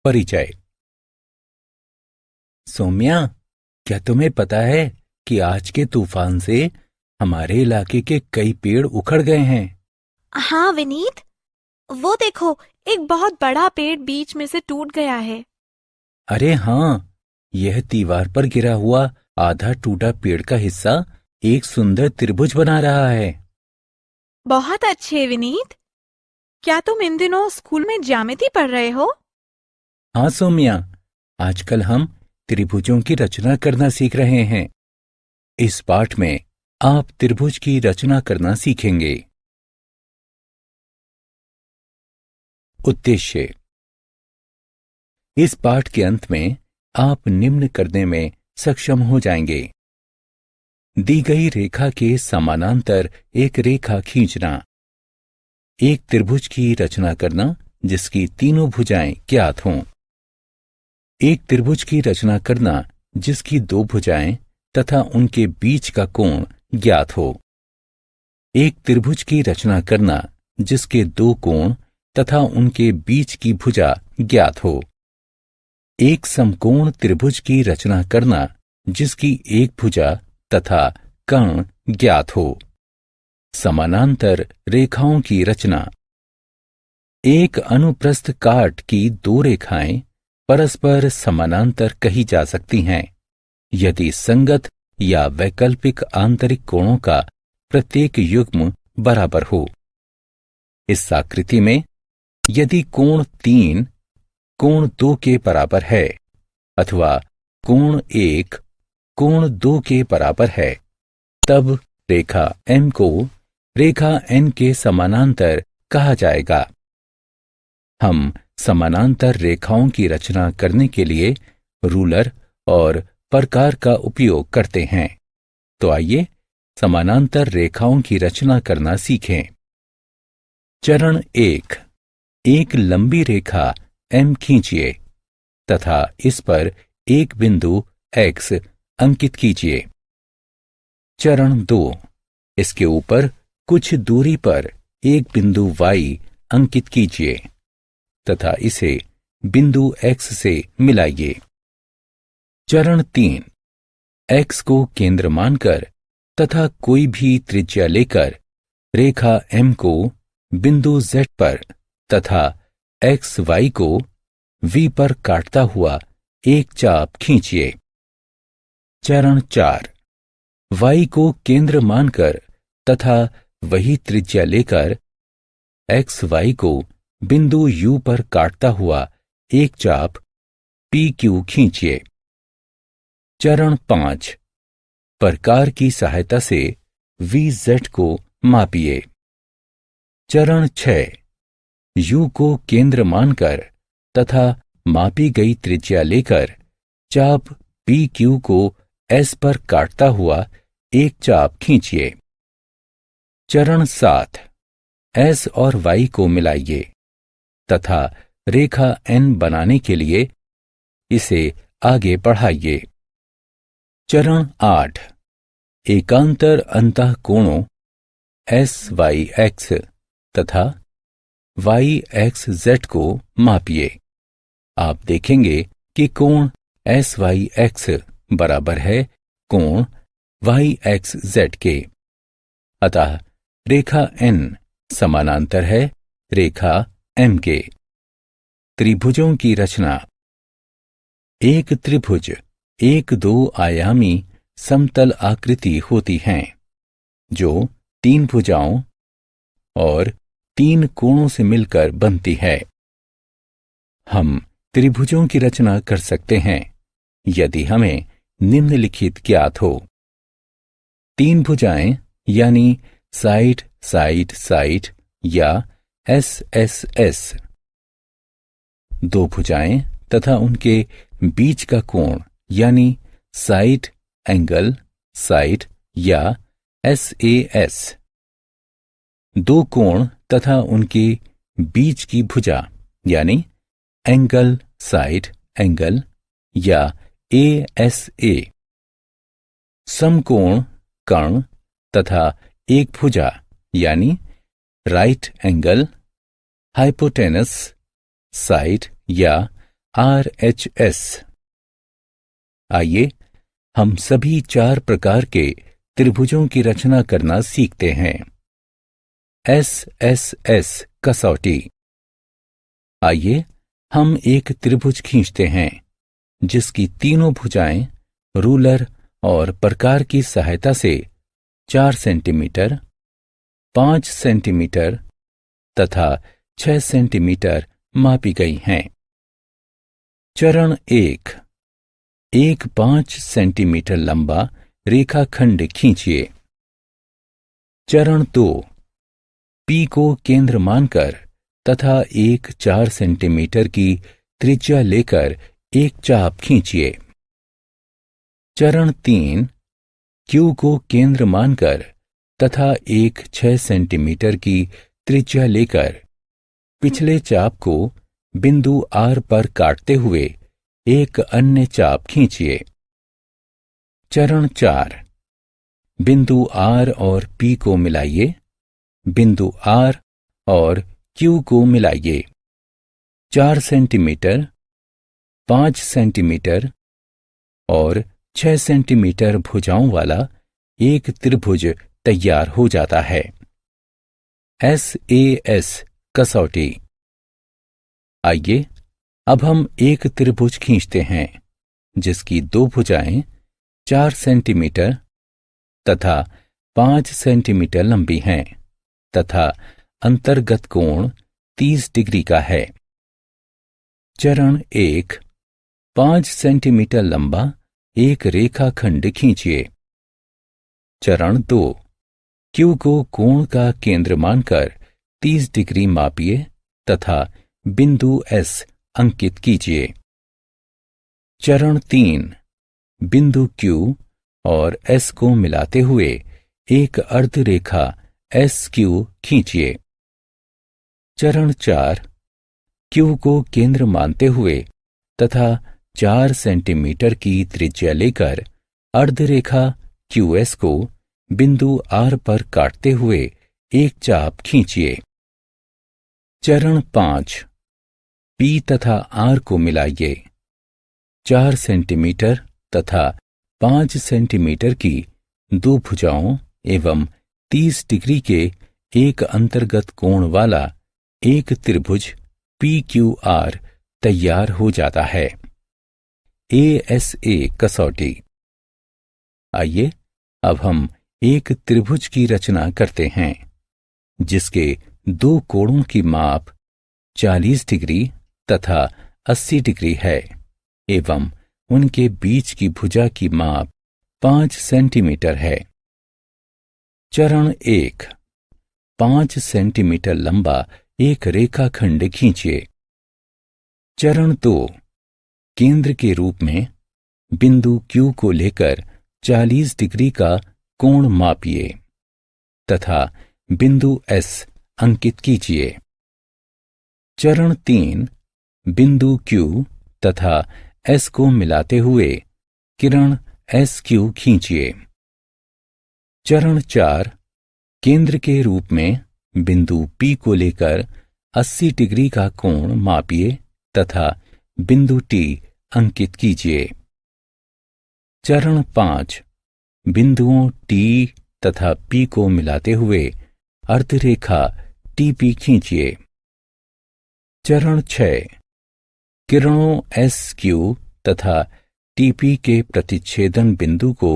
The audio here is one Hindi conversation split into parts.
परिचय। सौम्या, क्या तुम्हें पता है कि आज के तूफान से हमारे इलाके के कई पेड़ उखड़ गए हैं? हाँ विनीत, वो देखो, एक बहुत बड़ा पेड़ बीच में से टूट गया है। अरे हाँ, यह दीवार पर गिरा हुआ आधा टूटा पेड़ का हिस्सा एक सुंदर त्रिभुज बना रहा है। बहुत अच्छे विनीत। क्या तुम इन दिनों स्कूल में ज्यामिति पढ़ रहे हो? हाँ सौम्या, आजकल हम त्रिभुजों की रचना करना सीख रहे हैं। इस पाठ में आप त्रिभुज की रचना करना सीखेंगे। उद्देश्य। इस पाठ के अंत में आप निम्न करने में सक्षम हो जाएंगे। दी गई रेखा के समानांतर एक रेखा खींचना, एक त्रिभुज की रचना करना जिसकी तीनों भुजाएं ज्ञात हों, एक त्रिभुज की रचना करना जिसकी दो भुजाएं तथा उनके बीच का कोण ज्ञात हो, एक त्रिभुज की रचना करना जिसके दो कोण तथा उनके बीच की भुजा ज्ञात हो, एक समकोण त्रिभुज की रचना करना जिसकी एक भुजा तथा कर्ण ज्ञात हो, समानांतर रेखाओं की रचना। एक अनुप्रस्थ काट की दो रेखाएं परस्पर समानांतर कही जा सकती हैं यदि संगत या वैकल्पिक आंतरिक कोणों का प्रत्येक युग्म बराबर हो। इस आकृति में यदि कोण 3 कोण 2 के बराबर है अथवा कोण 1 कोण 2 के बराबर है, तब रेखा M को रेखा N के समानांतर कहा जाएगा। हम समानांतर रेखाओं की रचना करने के लिए रूलर और प्रकार का उपयोग करते हैं। तो आइए समानांतर रेखाओं की रचना करना सीखें। चरण 1। एक लंबी रेखा M खींचिए तथा इस पर एक बिंदु X अंकित कीजिए। चरण 2। इसके ऊपर कुछ दूरी पर एक बिंदु Y अंकित कीजिए तथा इसे बिंदु X से मिलाइए। चरण 3। X को केंद्र मानकर तथा कोई भी त्रिज्या लेकर रेखा M को बिंदु Z पर तथा XY को V पर काटता हुआ एक चाप खींचिए। चरण 4। Y को केंद्र मानकर तथा वही त्रिज्या लेकर XY को बिंदु U पर काटता हुआ एक चाप PQ खींचिए। चरण 5। प्रकार की सहायता से VZ को मापिए। चरण 6। U को केंद्र मानकर तथा मापी गई त्रिज्या लेकर चाप PQ को S पर काटता हुआ एक चाप खींचिए। चरण 7। S और Y को मिलाइए तथा रेखा N बनाने के लिए इसे आगे बढ़ाइए। चरण 8। एकांतर अंतःकोणों SYX तथा YXZ को मापिए। आप देखेंगे कि कोण SYX बराबर है कोण YXZ के, अतः रेखा N समानांतर है रेखा M के। त्रिभुजों की रचना। एक त्रिभुज एक दो आयामी समतल आकृति होती हैं जो 3 भुजाओं और 3 कोणों से मिलकर बनती है। हम त्रिभुजों की रचना कर सकते हैं यदि हमें निम्नलिखित ज्ञात हो। 3 भुजाएं यानी साइड साइड साइड या SSS, 2 भुजाएं तथा उनके बीच का कोण यानी साइड एंगल साइड या SAS, 2 कोण तथा उनके बीच की भुजा यानी एंगल साइड एंगल या ASA, समकोण कर्ण तथा एक भुजा यानी राइट एंगल हाइपोटेनस साइड या RHS। आइए हम सभी 4 प्रकार के त्रिभुजों की रचना करना सीखते हैं। SSS कसौटी। आइए हम एक त्रिभुज खींचते हैं जिसकी तीनों भुजाएं रूलर और प्रकार की सहायता से 4 सेंटीमीटर, 5 सेंटीमीटर तथा 6 सेंटीमीटर मापी गई हैं। चरण 1, एक 5 सेंटीमीटर लंबा रेखाखंड खींचिए। चरण 2, P को केंद्र मानकर तथा एक 4 सेंटीमीटर की त्रिज्या लेकर एक चाप खींचिए। चरण 3, Q को केंद्र मानकर तथा एक 6 सेंटीमीटर की त्रिज्या लेकर पिछले चाप को बिंदु R पर काटते हुए एक अन्य चाप खींचिए। चरण 4, बिंदु R और P को मिलाइए, बिंदु R और Q को मिलाइए। 4 सेंटीमीटर, 5 सेंटीमीटर और 6 सेंटीमीटर भुजाओं वाला एक त्रिभुज तैयार हो जाता है। SAS कसौटी। आइए अब हम एक त्रिभुज खींचते हैं जिसकी 2 भुजाएं 4 सेंटीमीटर तथा 5 सेंटीमीटर लंबी हैं तथा अंतर्गत कोण 30 डिग्री का है। चरण 1, 5 सेंटीमीटर लंबा एक रेखाखंड खींचिए। चरण 2, Q को कोण का केंद्र मानकर 30 डिग्री मापिए तथा बिंदु S अंकित कीजिए। चरण 3, बिंदु Q और S को मिलाते हुए एक अर्धरेखा SQ खींचिए। चरण 4, Q को केंद्र मानते हुए तथा 4 सेंटीमीटर की त्रिज्या लेकर अर्धरेखा QS को बिंदु R पर काटते हुए एक चाप खींचिए। चरण 5, P तथा R को मिलाइए। 4 सेंटीमीटर तथा 5 सेंटीमीटर की 2 भुजाओं एवं 30 डिग्री के एक अंतर्गत कोण वाला एक त्रिभुज PQR तैयार हो जाता है। ASA कसौटी। आइए अब हम एक त्रिभुज की रचना करते हैं जिसके 2 कोणों की माप 40 डिग्री तथा 80 डिग्री है एवं उनके बीच की भुजा की माप 5 सेंटीमीटर है। चरण 1, 5 सेंटीमीटर लंबा एक रेखाखंड खींचिए। चरण 2, केंद्र के रूप में बिंदु Q को लेकर 40 डिग्री का कोण मापिए तथा बिंदु S अंकित कीजिए। चरण 3, बिंदु Q तथा S को मिलाते हुए किरण SQ खींचिए। चरण 4, केंद्र के रूप में बिंदु P को लेकर 80 डिग्री का कोण मापिए तथा बिंदु T अंकित कीजिए। चरण 5, बिंदुओं T तथा P को मिलाते हुए अर्धरेखा TP खींचिए। चरण 6, किरणों SQ तथा TP के प्रतिच्छेदन बिंदु को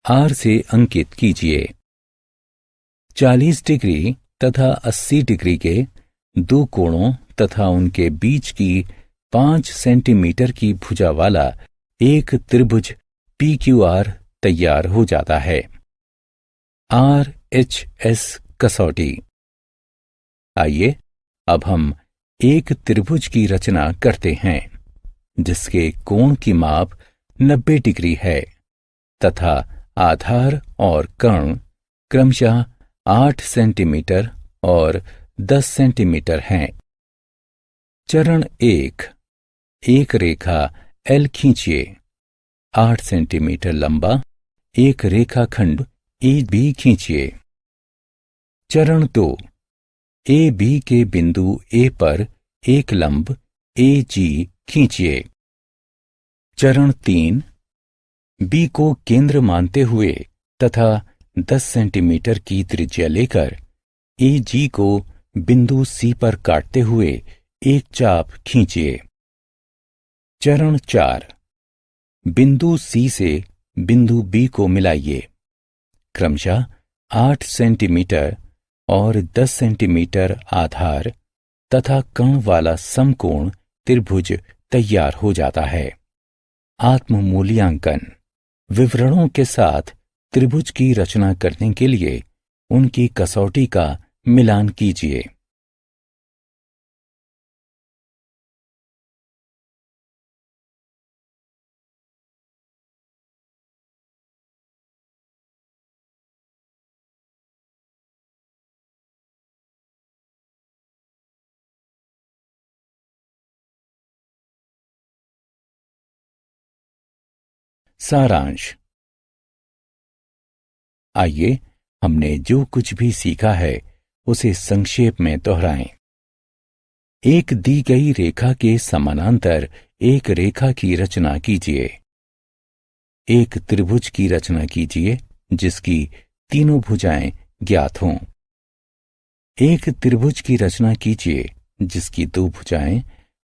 R से अंकित कीजिए। 40 डिग्री तथा 80 डिग्री के 2 कोणों तथा उनके बीच की 5 सेंटीमीटर की भुजा वाला एक त्रिभुज PQR तैयार हो जाता है। RHS कसौटी। आइए अब हम एक त्रिभुज की रचना करते हैं जिसके कोण की माप 90 डिग्री है तथा आधार और कर्ण क्रमशः 8 सेंटीमीटर और 10 सेंटीमीटर हैं। चरण 1, एक रेखा L खींचिए। 8 सेंटीमीटर लंबा एक रेखाखंड AB खींचिए। चरण 2, AB के बिंदु A पर एक लंब AG खींचिए। चरण 3, बी को केंद्र मानते हुए तथा 10 सेंटीमीटर की त्रिज्या लेकर AG को बिंदु C पर काटते हुए एक चाप खींचिए। चरण 4, बिंदु C से बिंदु B को मिलाइए। क्रमशः 8 सेंटीमीटर और 10 सेंटीमीटर आधार तथा कण वाला समकोण त्रिभुज तैयार हो जाता है। आत्म मूल्यांकन। विवरणों के साथ त्रिभुज की रचना करने के लिए उनकी कसौटी का मिलान कीजिए। सारांश। आइए हमने जो कुछ भी सीखा है उसे संक्षेप में दोहराएं। एक दी गई रेखा के समानांतर एक रेखा की रचना कीजिए। एक त्रिभुज की रचना कीजिए जिसकी तीनों भुजाएं ज्ञात हों। एक त्रिभुज की रचना कीजिए जिसकी 2 भुजाएं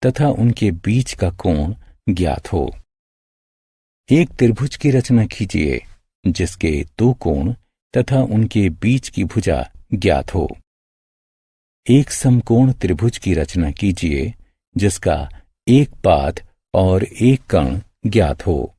तथा उनके बीच का कोण ज्ञात हो। एक त्रिभुज की रचना कीजिए जिसके 2 कोण तथा उनके बीच की भुजा ज्ञात हो। एक समकोण त्रिभुज की रचना कीजिए जिसका एक पाद और एक कण ज्ञात हो।